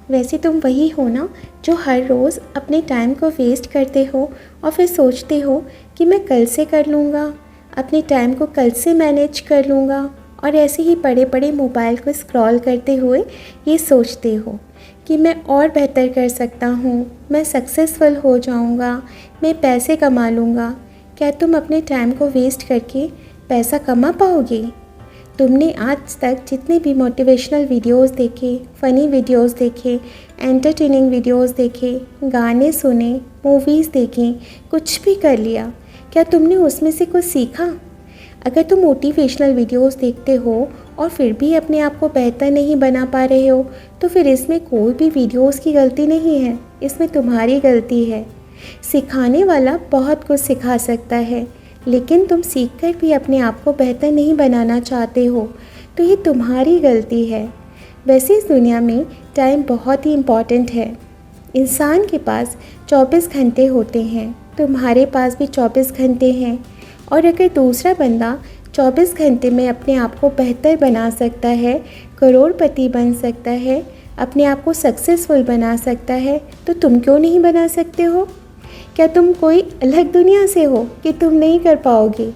वैसे तुम वही हो ना जो हर रोज़ अपने टाइम को वेस्ट करते हो और फिर सोचते हो कि मैं कल से कर लूँगा, अपने टाइम को कल से मैनेज कर लूँगा, और ऐसे ही पड़े पड़े मोबाइल को स्क्रॉल करते हुए ये सोचते हो कि मैं और बेहतर कर सकता हूँ, मैं सक्सेसफुल हो जाऊँगा, मैं पैसे कमा लूँगा। क्या तुम अपने टाइम को वेस्ट करके पैसा कमा पाओगे? तुमने आज तक जितने भी मोटिवेशनल वीडियोस देखे, फ़नी वीडियोस देखे, एंटरटेनिंग वीडियोस देखे, गाने सुने, मूवीज़ देखी, कुछ भी कर लिया, क्या तुमने उसमें से कुछ सीखा? अगर तुम मोटिवेशनल वीडियोस देखते हो और फिर भी अपने आप को बेहतर नहीं बना पा रहे हो, तो फिर इसमें कोई भी वीडियोस की गलती नहीं है, इसमें तुम्हारी गलती है। सिखाने वाला बहुत कुछ सिखा सकता है, लेकिन तुम सीखकर भी अपने आप को बेहतर नहीं बनाना चाहते हो, तो ये तुम्हारी गलती है। वैसे इस दुनिया में टाइम बहुत ही इम्पॉर्टेंट है। इंसान के पास 24 घंटे होते हैं, तुम्हारे पास भी 24 घंटे हैं, और अगर दूसरा बंदा 24 घंटे में अपने आप को बेहतर बना सकता है, करोड़पति बन सकता है, अपने आप को सक्सेसफुल बना सकता है, तो तुम क्यों नहीं बना सकते हो? क्या तुम कोई अलग दुनिया से हो कि तुम नहीं कर पाओगे?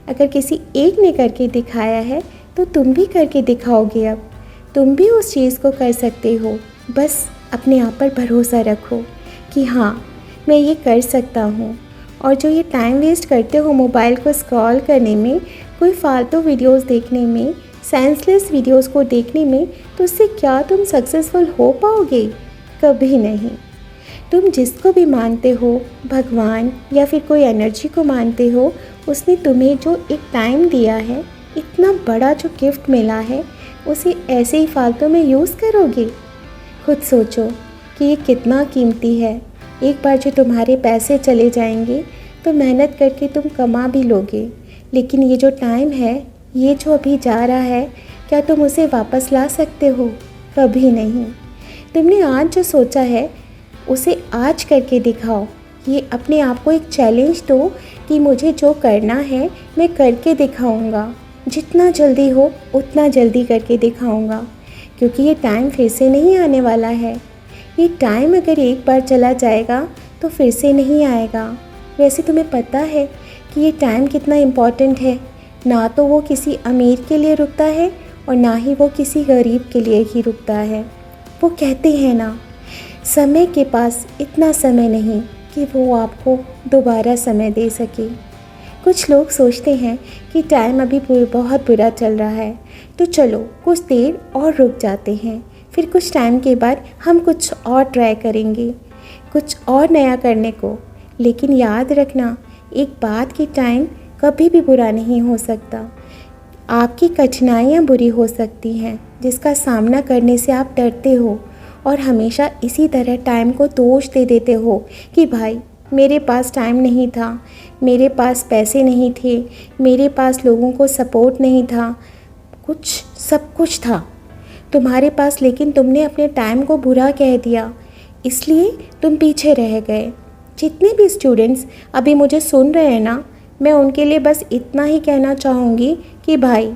अगर किसी एक ने करके दिखाया है तो तुम भी करके दिखाओगे। अब तुम भी उस चीज़ को कर सकते हो। बस अपने आप पर भरोसा रखो कि हाँ, मैं ये कर सकता हूँ। और जो ये टाइम वेस्ट करते हो मोबाइल को स्क्रॉल करने में, कोई फालतू वीडियोस देखने में, सेंसलेस वीडियोस को देखने में, तो उससे क्या तुम सक्सेसफुल हो पाओगे? कभी नहीं। तुम जिसको भी मानते हो, भगवान या फिर कोई एनर्जी को मानते हो, उसने तुम्हें जो एक टाइम दिया है, इतना बड़ा जो गिफ्ट मिला है, उसे ऐसे ही फालतू में यूज़ करोगे? खुद सोचो कि ये कितना कीमती है। एक बार जो तुम्हारे पैसे चले जाएंगे तो मेहनत करके तुम कमा भी लोगे, लेकिन ये जो टाइम है, ये जो अभी जा रहा है, क्या तुम उसे वापस ला सकते हो? कभी नहीं। तुमने आज जो सोचा है उसे आज करके दिखाओ। ये अपने आप को एक चैलेंज दो कि मुझे जो करना है मैं करके दिखाऊंगा, जितना जल्दी हो उतना जल्दी करके दिखाऊंगा, क्योंकि ये टाइम फिर से नहीं आने वाला है। ये टाइम अगर एक बार चला जाएगा तो फिर से नहीं आएगा। वैसे तुम्हें पता है कि ये टाइम कितना इम्पॉर्टेंट है? ना तो वो किसी अमीर के लिए रुकता है और ना ही वो किसी गरीब के लिए ही रुकता है। वो कहते हैं ना, समय के पास इतना समय नहीं कि वो आपको दोबारा समय दे सके। कुछ लोग सोचते हैं कि टाइम अभी बहुत बुरा चल रहा है, तो चलो कुछ देर और रुक जाते हैं, फिर कुछ टाइम के बाद हम कुछ और ट्राई करेंगे, कुछ और नया करने को। लेकिन याद रखना, एक बात की टाइम कभी भी बुरा नहीं हो सकता। आपकी कठिनाइयाँ बुरी हो सकती हैं, जिसका सामना करने से आप डरते हो और हमेशा इसी तरह टाइम को दोष दे देते हो कि भाई मेरे पास टाइम नहीं था, मेरे पास पैसे नहीं थे, मेरे पास लोगों को सपोर्ट नहीं था, सब कुछ था तुम्हारे पास, लेकिन तुमने अपने टाइम को बुरा कह दिया, इसलिए तुम पीछे रह गए। जितने भी स्टूडेंट्स अभी मुझे सुन रहे हैं ना, मैं उनके लिए बस इतना ही कहना चाहूँगी कि भाई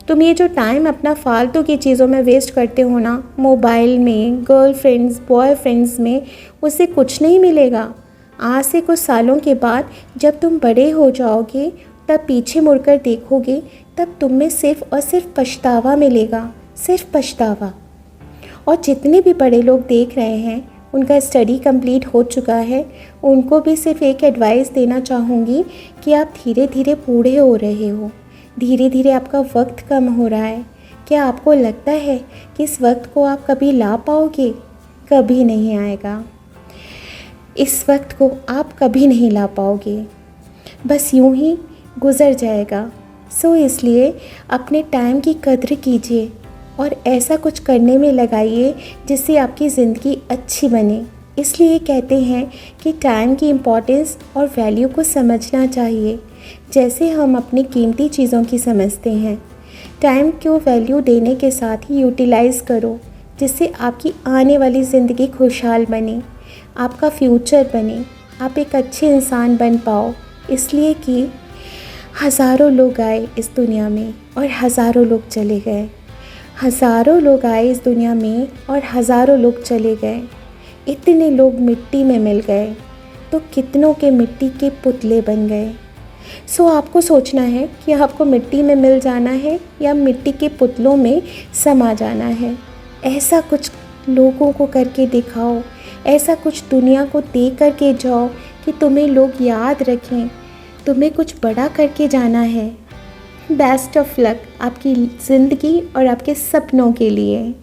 तुम ये जो टाइम अपना फालतू की चीज़ों में वेस्ट करते हो ना, मोबाइल में, गर्लफ्रेंड्स, बॉयफ्रेंड्स में, उससे कुछ नहीं मिलेगा। आज से कुछ सालों के बाद जब तुम बड़े हो जाओगे, तब पीछे मुड़कर देखोगे, तब तुम में सिर्फ और सिर्फ पछतावा मिलेगा, सिर्फ पछतावा। और जितने भी बड़े लोग देख रहे हैं, उनका स्टडी कंप्लीट हो चुका है, उनको भी सिर्फ एक एडवाइस देना चाहूँगी कि आप धीरे धीरे बूढ़े हो रहे हो, धीरे धीरे आपका वक्त कम हो रहा है। क्या आपको लगता है कि इस वक्त को आप कभी ला पाओगे? कभी नहीं आएगा। इस वक्त को आप कभी नहीं ला पाओगे, बस यूं ही गुज़र जाएगा। सो इसलिए अपने टाइम की कद्र कीजिए और ऐसा कुछ करने में लगाइए जिससे आपकी ज़िंदगी अच्छी बने। इसलिए कहते हैं कि टाइम की इम्पोर्टेंस और वैल्यू को समझना चाहिए, जैसे हम अपनी कीमती चीज़ों की समझते हैं। टाइम को वैल्यू देने के साथ ही यूटिलाइज़ करो, जिससे आपकी आने वाली ज़िंदगी खुशहाल बने, आपका फ्यूचर बने, आप एक अच्छे इंसान बन पाओ। इसलिए कि हज़ारों लोग आए इस दुनिया में और हज़ारों लोग चले गए। हज़ारों लोग आए इस दुनिया में और हज़ारों लोग चले गए। इतने लोग मिट्टी में मिल गए तो कितनों के मिट्टी के पुतले बन गए। सो आपको सोचना है कि आपको मिट्टी में मिल जाना है या मिट्टी के पुतलों में समा जाना है। ऐसा कुछ लोगों को करके दिखाओ, ऐसा कुछ दुनिया को दे करके जाओ कि तुम्हें लोग याद रखें, तुम्हें कुछ बड़ा करके जाना है। बेस्ट ऑफ लक आपकी ज़िंदगी और आपके सपनों के लिए।